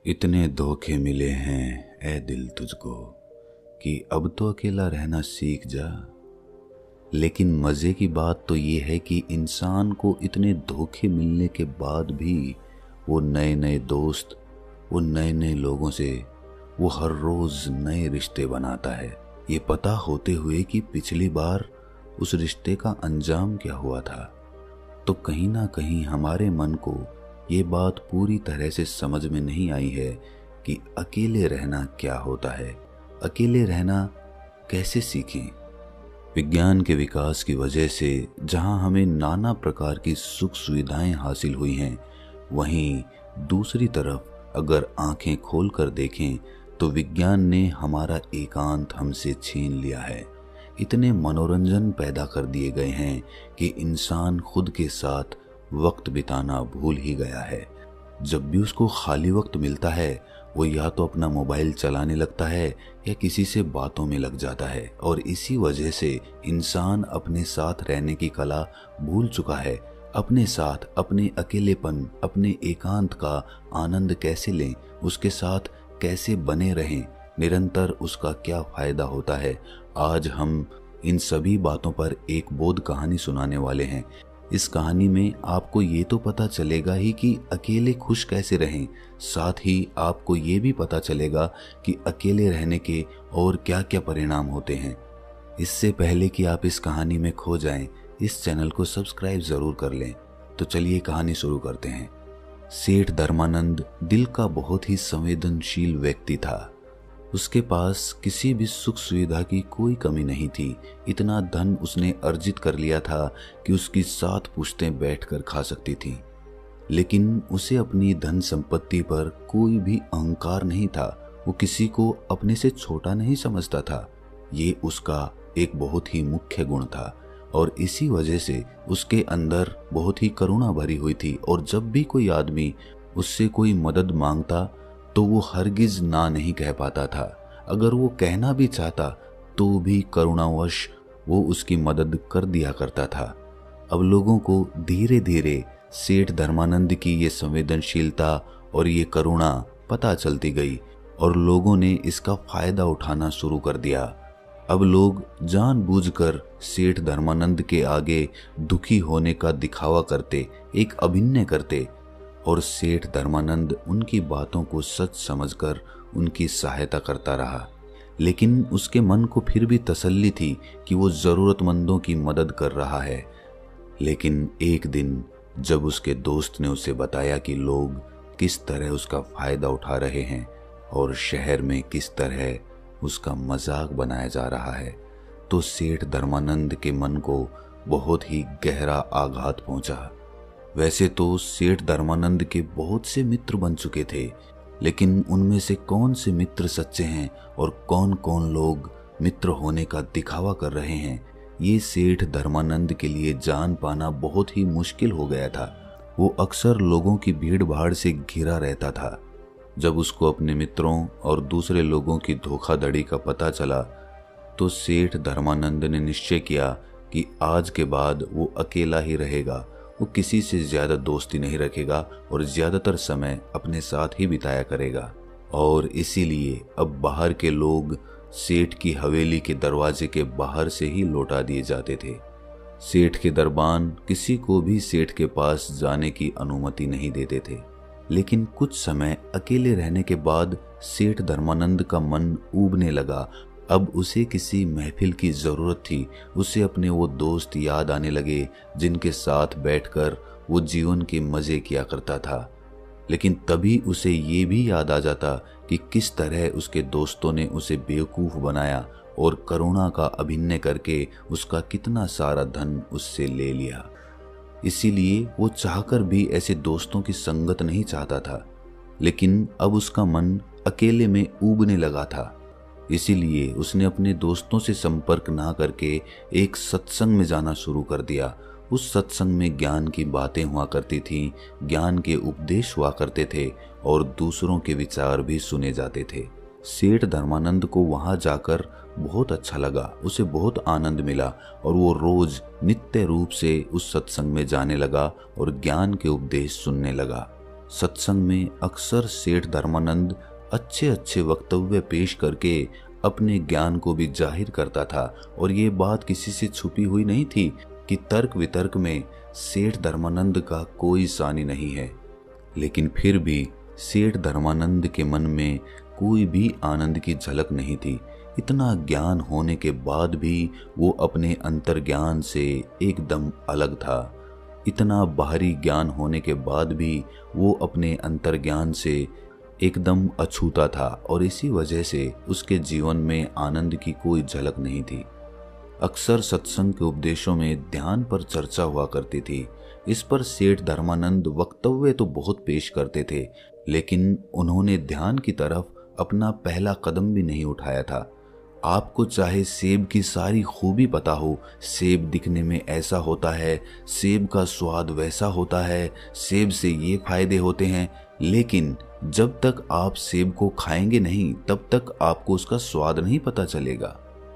इतने धोखे मिले हैं ए दिल तुझको कि अब तो अकेला रहना सीख जा। लेकिन मज़े की बात तो ये है कि इंसान को इतने धोखे मिलने के बाद भी वो नए नए दोस्त, वो नए नए लोगों से वो हर रोज़ नए रिश्ते बनाता है, ये पता होते हुए कि पिछली बार उस रिश्ते का अंजाम क्या हुआ था। तो कहीं ना कहीं हमारे मन को ये बात पूरी तरह से समझ में नहीं आई है कि अकेले रहना क्या होता है, अकेले रहना कैसे सीखें। विज्ञान के विकास की वजह से जहां हमें नाना प्रकार की सुख सुविधाएं हासिल हुई हैं, वहीं दूसरी तरफ अगर आंखें खोलकर देखें तो विज्ञान ने हमारा एकांत हमसे छीन लिया है। इतने मनोरंजन पैदा कर दिए गए हैं कि इंसान खुद के साथ वक्त बिताना भूल ही गया है। जब भी उसको खाली वक्त मिलता है वो या तो अपना मोबाइल चलाने लगता है या किसी से बातों में लग जाता है, और इसी वजह से इंसान अपने साथ रहने की कला भूल चुका है। अपने साथ, अपने अकेलेपन, अपने एकांत का आनंद कैसे लें, उसके साथ कैसे बने रहें, निरंतर उसका क्या फायदा होता है, आज हम इन सभी बातों पर एक बोध कहानी सुनाने वाले हैं। इस कहानी में आपको ये तो पता चलेगा ही कि अकेले खुश कैसे रहें, साथ ही आपको ये भी पता चलेगा कि अकेले रहने के और क्या क्या परिणाम होते हैं। इससे पहले कि आप इस कहानी में खो जाएं, इस चैनल को सब्सक्राइब जरूर कर लें। तो चलिए कहानी शुरू करते हैं। सेठ धर्मानंद दिल का बहुत ही संवेदनशील व्यक्ति था। उसके पास किसी भी सुख सुविधा की कोई कमी नहीं थी। इतना धन उसने अर्जित कर लिया था कि उसकी 7 पुश्तें बैठकर खा सकती थीं। लेकिन उसे अपनी धन संपत्ति पर कोई भी अहंकार नहीं था। वो किसी को अपने से छोटा नहीं समझता था। ये उसका एक बहुत ही मुख्य गुण था और इसी वजह से उसके अंदर बहुत ही करुणा भरी हुई थी। और जब भी कोई आदमी उससे कोई मदद मांगता तो वो हरगिज ना नहीं कह पाता था। अगर वो कहना भी चाहता तो भी करुणावश वो उसकी मदद कर दिया करता था। अब लोगों को धीरे धीरे सेठ धर्मानंद की ये संवेदनशीलता और ये करुणा पता चलती गई और लोगों ने इसका फायदा उठाना शुरू कर दिया। अब लोग जानबूझकर सेठ धर्मानंद के आगे दुखी होने का दिखावा करते, एक अभिनय करते, और सेठ धर्मानंद उनकी बातों को सच समझकर उनकी सहायता करता रहा। लेकिन उसके मन को फिर भी तसल्ली थी कि वो जरूरतमंदों की मदद कर रहा है। लेकिन एक दिन जब उसके दोस्त ने उसे बताया कि लोग किस तरह उसका फायदा उठा रहे हैं और शहर में किस तरह उसका मजाक बनाया जा रहा है, तो सेठ धर्मानंद के मन को बहुत ही गहरा आघात पहुंचा। वैसे तो सेठ धर्मानंद के बहुत से मित्र बन चुके थे, लेकिन उनमें से कौन से मित्र सच्चे हैं और कौन कौन लोग मित्र होने का दिखावा कर रहे हैं, ये सेठ धर्मानंद के लिए जान पाना बहुत ही मुश्किल हो गया था। वो अक्सर लोगों की भीड़ भाड़ से घिरा रहता था। जब उसको अपने मित्रों और दूसरे लोगों की धोखाधड़ी का पता चला तो सेठ धर्मानंद ने निश्चय किया कि आज के बाद वो अकेला ही रहेगा। वो किसी से ज्यादा दोस्ती नहीं रखेगा और ज्यादातर समय अपने साथ ही बिताया करेगा। और इसीलिए अब बाहर के लोग सेठ की हवेली के दरवाजे के बाहर से ही लौटा दिए जाते थे। सेठ के दरबान किसी को भी सेठ के पास जाने की अनुमति नहीं देते थे। लेकिन कुछ समय अकेले रहने के बाद सेठ धर्मानंद का मन ऊबने लगा। अब उसे किसी महफिल की जरूरत थी। उसे अपने वो दोस्त याद आने लगे जिनके साथ बैठकर वो जीवन के मजे किया करता था। लेकिन तभी उसे ये भी याद आ जाता कि किस तरह उसके दोस्तों ने उसे बेवकूफ बनाया और करुणा का अभिनय करके उसका कितना सारा धन उससे ले लिया। इसीलिए वो चाहकर भी ऐसे दोस्तों की संगत नहीं चाहता था। लेकिन अब उसका मन अकेले में ऊबने लगा था। इसीलिए उसने अपने दोस्तों से संपर्क ना करके एक सत्संग में जाना शुरू कर दिया। उस सत्संग में ज्ञान की बातें हुआ करती थीं, ज्ञान के उपदेश हुआ करते थे और दूसरों के विचार भी सुने जाते थे। सेठ धर्मानंद को वहां जाकर बहुत अच्छा लगा, उसे बहुत आनंद मिला और वो रोज नित्य रूप से उस सत्संग में जाने लगा और ज्ञान के उपदेश सुनने लगा। सत्संग में अक्सर सेठ धर्मानंद अच्छे अच्छे वक्तव्य पेश करके अपने ज्ञान को भी जाहिर करता था और ये बात किसी से छुपी हुई नहीं थी कि तर्क वितर्क में सेठ धर्मानंद का कोई सानी नहीं है। लेकिन फिर भी सेठ धर्मानंद के मन में कोई भी आनंद की झलक नहीं थी। इतना ज्ञान होने के बाद भी वो अपने अंतर्ज्ञान से एकदम अलग था। इतना बाहरी ज्ञान होने के बाद भी वो अपने अंतर्ज्ञान से एकदम अछूता था और इसी वजह से उसके जीवन में आनंद की कोई झलक नहीं थी। अक्सर सत्संग के उपदेशों में ध्यान पर चर्चा हुआ करती थी। इस पर सेठ धर्मानंद वक्तव्य तो बहुत पेश करते थे, लेकिन उन्होंने ध्यान की तरफ अपना पहला कदम भी नहीं उठाया था। आपको चाहे सेब की सारी खूबी पता हो, सेब दिखने में ऐसा होता है, सेब का स्वाद वैसा होता है, सेब से ये फायदे होते हैं, लेकिन जब तक आप सेब को खाएंगे नहीं तब तक आपको उसका स्वाद नहीं पता चलेगा।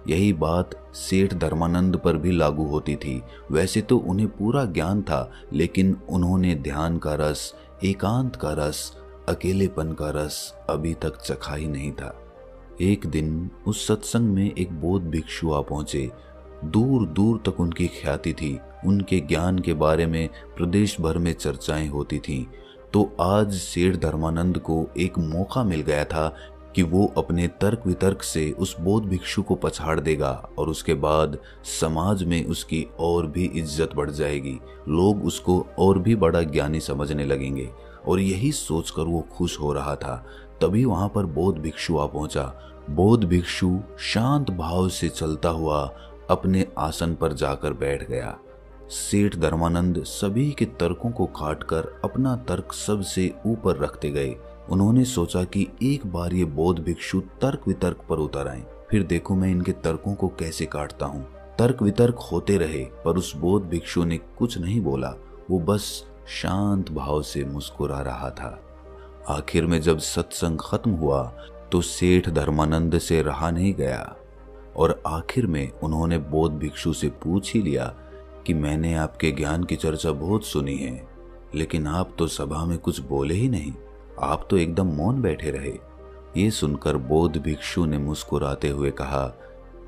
यही बात सेठ धर्मानंद पर भी लागू होती थी। वैसे तो उन्हें पूरा ज्ञान था, लेकिन उन्होंने ध्यान का रस, एकांत का रस, अकेलेपन का रस अभी तक चखा ही नहीं था। एक दिन उस सत्संग में एक बौद्ध भिक्षु आ पहुंचे। दूर दूर तक उनकी ख्याति थी। उनके ज्ञान के बारे में प्रदेश भर में चर्चाएं होती थीं। तो आज सेठ धर्मानंद को एक मौका मिल गया था कि वो अपने तर्क वितर्क से उस बौद्ध भिक्षु को पछाड़ देगा और उसके बाद समाज में उसकी और भी इज्जत बढ़ जाएगी। लोग उसको और भी बड़ा ज्ञानी समझने लगेंगे और यही सोचकर वो खुश हो रहा था। तभी वहां पर बौद्ध भिक्षु आ पहुंचा। बौद्ध भिक्षु शांत भाव से चलता हुआ अपने आसन पर जाकर बैठ गया। सेठ धर्मानंद सभी के तर्कों को काटकर अपना तर्क सबसे ऊपर रखते गए। उन्होंने सोचा कि एक बार ये बौद्ध भिक्षु तर्क वितर्क पर उतर आए, फिर देखो मैं इनके तर्कों को कैसे काटता हूँ। तर्क वितर्क होते रहे पर उस बौद्ध भिक्षु ने कुछ नहीं बोला। वो बस शांत भाव से मुस्कुरा रहा था। आखिर में जब सत्संग खत्म हुआ तो सेठ धर्मानंद से रहा नहीं गया और आखिर में उन्होंने बौद्ध भिक्षु से पूछ ही लिया कि मैंने आपके ज्ञान की चर्चा बहुत सुनी है, लेकिन आप तो सभा में कुछ बोले ही नहीं, आप तो एकदम मौन बैठे रहे। ये सुनकर बौद्ध भिक्षु ने मुस्कुराते हुए कहा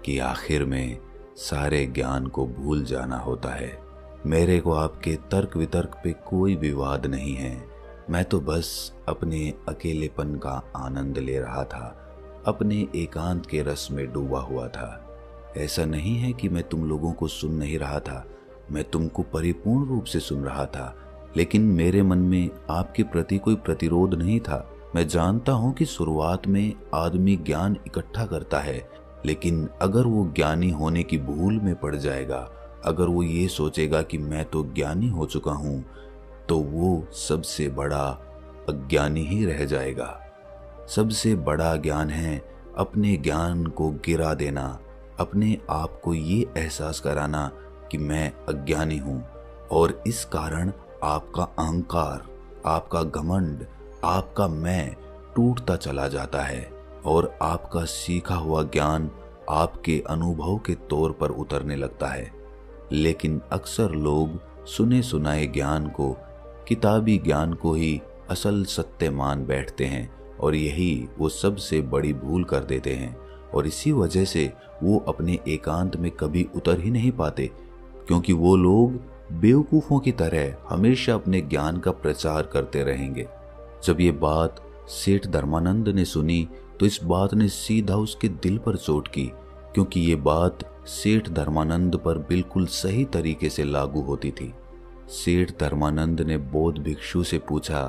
कि आखिर में सारे ज्ञान को भूल जाना होता है। मेरे को आपके तर्क वितर्क पे कोई विवाद नहीं है। मैं तो बस अपने अकेलेपन का आनंद ले रहा था, अपने एकांत के रस में डूबा हुआ था। ऐसा नहीं है कि मैं तुम लोगों को सुन नहीं रहा था, मैं तुमको परिपूर्ण रूप से सुन रहा था, लेकिन मेरे मन में आपके प्रति कोई प्रतिरोध नहीं था। मैं जानता हूं कि शुरुआत में आदमी ज्ञान इकट्ठा करता है, लेकिन अगर वो ज्ञानी होने की भूल में पड़ जाएगा, अगर वो ये सोचेगा कि मैं तो ज्ञानी हो चुका हूं, तो वो सबसे बड़ा अज्ञानी ही रह जाएगा। सबसे बड़ा ज्ञान है अपने ज्ञान को गिरा देना, अपने आप को ये एहसास कराना कि मैं अज्ञानी हूं, और इस कारण आपका अहंकार, आपका घमंड, आपका मैं टूटता चला जाता है और आपका सीखा हुआ ज्ञान आपके अनुभव के तौर पर उतरने लगता है। लेकिन अक्सर लोग सुने सुनाए ज्ञान को, किताबी ज्ञान को ही असल सत्य मान बैठते हैं और यही वो सबसे बड़ी भूल कर देते हैं, और इसी वजह से वो अपने एकांत में कभी उतर ही नहीं पाते, क्योंकि वो लोग बेवकूफ़ों की तरह हमेशा अपने ज्ञान का प्रचार करते रहेंगे। जब ये बात सेठ धर्मानंद ने सुनी तो इस बात ने सीधा उसके दिल पर चोट की, क्योंकि ये बात सेठ धर्मानंद पर बिल्कुल सही तरीके से लागू होती थी। सेठ धर्मानंद ने बौद्ध भिक्षु से पूछा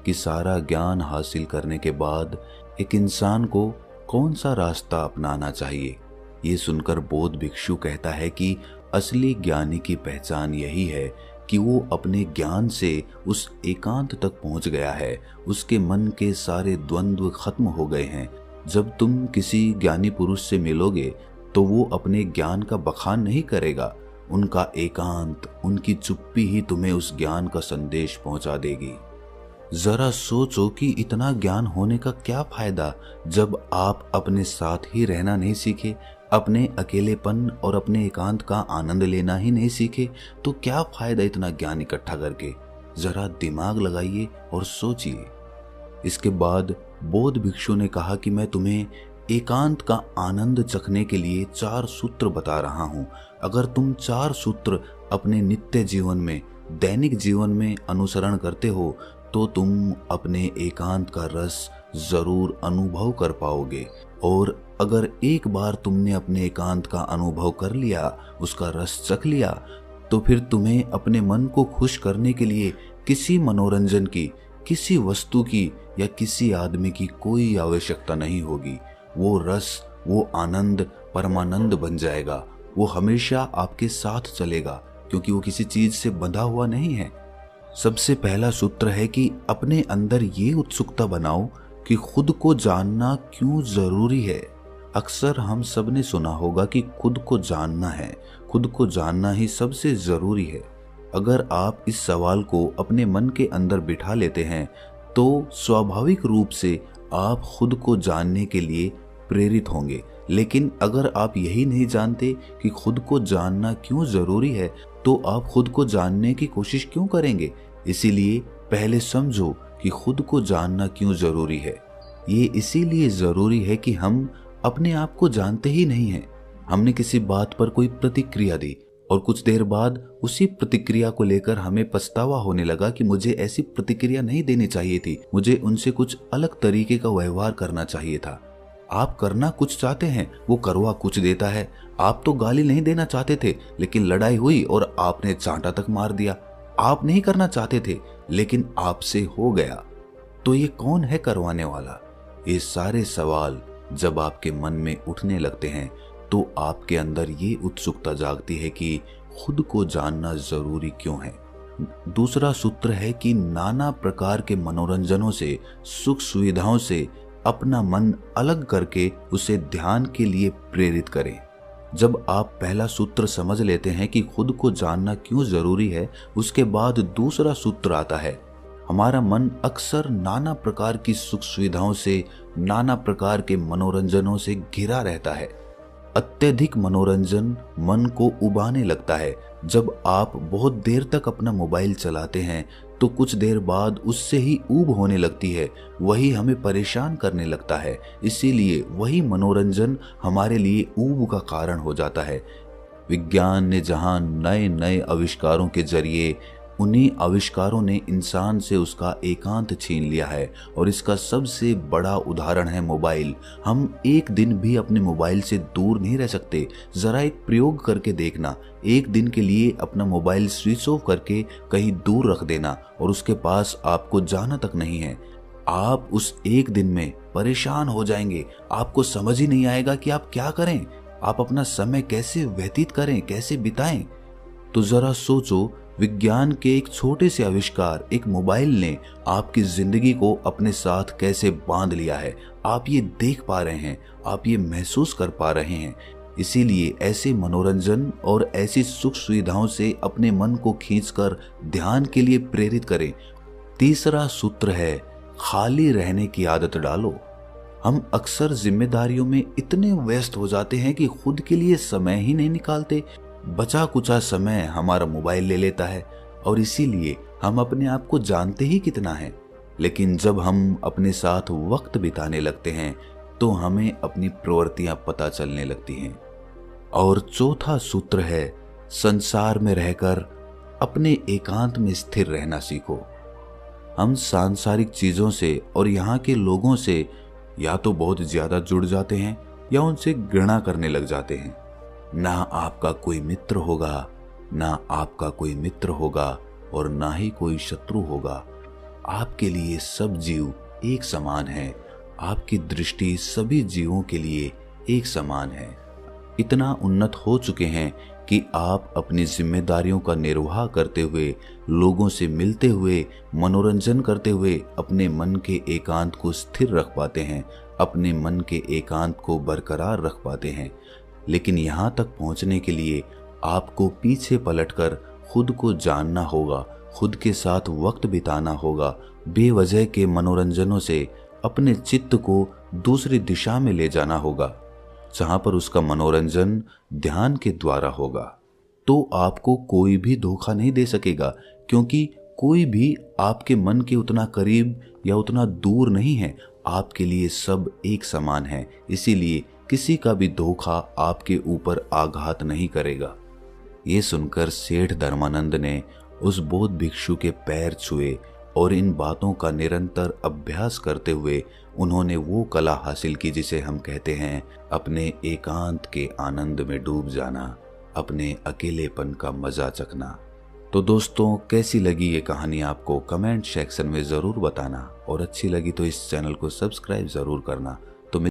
कि सारा ज्ञान हासिल करने के बाद एक इंसान को कौन सा रास्ता अपनाना चाहिए। ये सुनकर बौद्ध भिक्षु कहता है कि असली ज्ञानी की पहचान यही है कि वो अपने ज्ञान से उस एकांत तक पहुंच गया है, उसके मन के सारे द्वंद्व खत्म हो गए हैं। जब तुम किसी ज्ञानी पुरुष से मिलोगे तो वो अपने ज्ञान का बखान नहीं करेगा, उनका एकांत, उनकी चुप्पी ही तुम्हें उस ज्ञान का संदेश पहुंचा देगी। जरा सोचो कि इतना ज्ञान होने का क्या फायदा जब आप अपने साथ ही रहना नहीं सीखे, अपने अकेलेपन और अपने एकांत का आनंद लेना ही नहीं सीखे, तो क्या फायदा इतना ज्ञान इकट्ठा करके। जरा दिमाग लगाइए और सोचिए। इसके बाद बौद्ध भिक्षु ने कहा कि मैं तुम्हें एकांत का आनंद चखने के लिए 4 सूत्र बता रहा हूं। अगर तुम 4 सूत्र अपने नित्य जीवन में, दैनिक जीवन में अनुसरण करते हो तो तुम अपने एकांत का रस जरूर अनुभव कर पाओगे। और अगर एक बार तुमने अपने एकांत का अनुभव कर लिया, उसका रस चख लिया, तो फिर तुम्हें अपने मन को खुश करने के लिए किसी मनोरंजन की, किसी वस्तु की या किसी आदमी की कोई आवश्यकता नहीं होगी। वो रस, वो आनंद परमानंद बन जाएगा। वो हमेशा आपके साथ चलेगा क्योंकि वो किसी चीज से बंधा हुआ नहीं है। सबसे पहला सूत्र है कि अपने अंदर ये उत्सुकता बनाओ कि खुद को जानना क्यों जरूरी है। अक्सर हम सब ने सुना होगा कि खुद को जानना है, खुद को जानना ही सबसे जरूरी है। अगर आप इस सवाल को अपने मन के अंदर बिठा लेते हैं तो स्वाभाविक रूप से आप खुद को जानने के लिए प्रेरित होंगे। लेकिन अगर आप यही नहीं जानते कि खुद को जानना क्यों जरूरी है तो आप खुद को जानने की कोशिश क्यों करेंगे। इसीलिए पहले समझो कि खुद को जानना क्यों जरूरी है। ये इसीलिए जरूरी है कि हम अपने आप को जानते ही नहीं हैं। हमने किसी बात पर कोई प्रतिक्रिया दी और कुछ देर बाद उसी प्रतिक्रिया को लेकर हमें पछतावा होने लगा कि मुझे ऐसी प्रतिक्रिया नहीं देनी चाहिए थी, मुझे उनसे कुछ अलग तरीके का व्यवहार करना चाहिए था। आप करना कुछ चाहते हैं, वो करवा कुछ देता है। आप तो गाली नहीं देना चाहते थे लेकिन लड़ाई हुई और आपने चांटा तक मार दिया। आप नहीं करना चाहते थे लेकिन आपसे हो गया। तो ये कौन है करवाने वाला? ये सारे सवाल जब आपके मन में उठने लगते हैं तो आपके अंदर ये उत्सुकता जागती है कि खुद को जानना जरूरी क्यों है। दूसरा सूत्र है कि नाना प्रकार के मनोरंजनों से, सुख सुविधाओं से अपना मन अलग करके उसे ध्यान के लिए प्रेरित करें। जब आप पहला सूत्र समझ लेते हैं कि खुद को जानना क्यों जरूरी है, उसके बाद दूसरा सूत्र आता है। हमारा मन अक्सर नाना प्रकार की सुख सुविधाओं से, नाना प्रकार के मनोरंजनों से घिरा रहता है। अत्यधिक मनोरंजन मन को उबाने लगता है। जब आप बहुत देर तक अपना मोबाइल चलाते हैं तो कुछ देर बाद उससे ही ऊब होने लगती है, वही हमें परेशान करने लगता है। इसीलिए वही मनोरंजन हमारे लिए ऊब का कारण हो जाता है। विज्ञान ने जहां नए नए आविष्कारों के जरिए, उन्हीं आविष्कारों ने इंसान से उसका एकांत छीन लिया है और इसका सबसे बड़ा उदाहरण है मोबाइल। हम एक दिन भी अपने मोबाइल से दूर नहीं रह सकते। जरा एक प्रयोग करके देखना, एक दिन के लिए अपना मोबाइल स्विच ऑफ करके कहीं दूर रख देना और उसके पास आपको जाना तक नहीं है। आप उस एक दिन में परेशान हो जाएंगे। आपको समझ ही नहीं आएगा कि आप क्या करें, आप अपना समय कैसे व्यतीत करें, कैसे बिताएं। तो जरा सोचो, विज्ञान के एक छोटे से आविष्कार, एक मोबाइल ने आपकी जिंदगी को अपने साथ कैसे बांध लिया है। आप ये देख पा रहे हैं, आप ये महसूस कर पा रहे हैं। इसीलिए ऐसे मनोरंजन और ऐसी सुख सुविधाओं से अपने मन को खींचकर ध्यान के लिए प्रेरित करें। तीसरा सूत्र है, खाली रहने की आदत डालो। हम अक्सर जिम्मेदारियों में इतने व्यस्त हो जाते हैं कि खुद के लिए समय ही नहीं निकालते। बचा कुचा समय हमारा मोबाइल ले लेता है और इसीलिए हम अपने आप को जानते ही कितना है। लेकिन जब हम अपने साथ वक्त बिताने लगते हैं तो हमें अपनी प्रवृत्तियां पता चलने लगती हैं। और चौथा सूत्र है, संसार में रहकर अपने एकांत में स्थिर रहना सीखो। हम सांसारिक चीजों से और यहाँ के लोगों से या तो बहुत ज्यादा जुड़ जाते हैं या उनसे घृणा करने लग जाते हैं। ना आपका कोई मित्र होगा, ना आपका कोई मित्र होगा और ना ही कोई शत्रु होगा। आपके लिए सब जीव एक समान है। आपकी दृष्टि सभी जीवों के लिए एक समान है। इतना उन्नत हो चुके हैं कि आप अपनी जिम्मेदारियों का निर्वाह करते हुए, लोगों से मिलते हुए, मनोरंजन करते हुए अपने मन के एकांत को स्थिर रख पाते हैं, अपने मन के एकांत को बरकरार रख पाते हैं। लेकिन यहाँ तक पहुँचने के लिए आपको पीछे पलटकर खुद को जानना होगा, खुद के साथ वक्त बिताना होगा। बेवजह के मनोरंजनों से अपने चित्त को दूसरी दिशा में ले जाना होगा, जहां पर उसका मनोरंजन ध्यान के द्वारा होगा। तो आपको कोई भी धोखा नहीं दे सकेगा, क्योंकि कोई भी आपके मन के उतना करीब या उतना दूर नहीं है। आपके लिए सब एक समान है, इसीलिए किसी का भी धोखा आपके ऊपर आघात नहीं करेगा। ये सुनकर सेठ धर्मानंद ने उस बौद्ध भिक्षु के पैर छुए और इन बातों का निरंतर अभ्यास करते हुए उन्होंने वो कला हासिल की जिसे हम कहते हैं अपने एकांत के आनंद में डूब जाना, अपने अकेलेपन का मजा चखना। तो दोस्तों, कैसी लगी ये कहानी आपको कमेंट सेक्शन में ज़रूर बताना, और अच्छी लगी तो इस चैनल को सब्सक्राइब ज़रूर करना।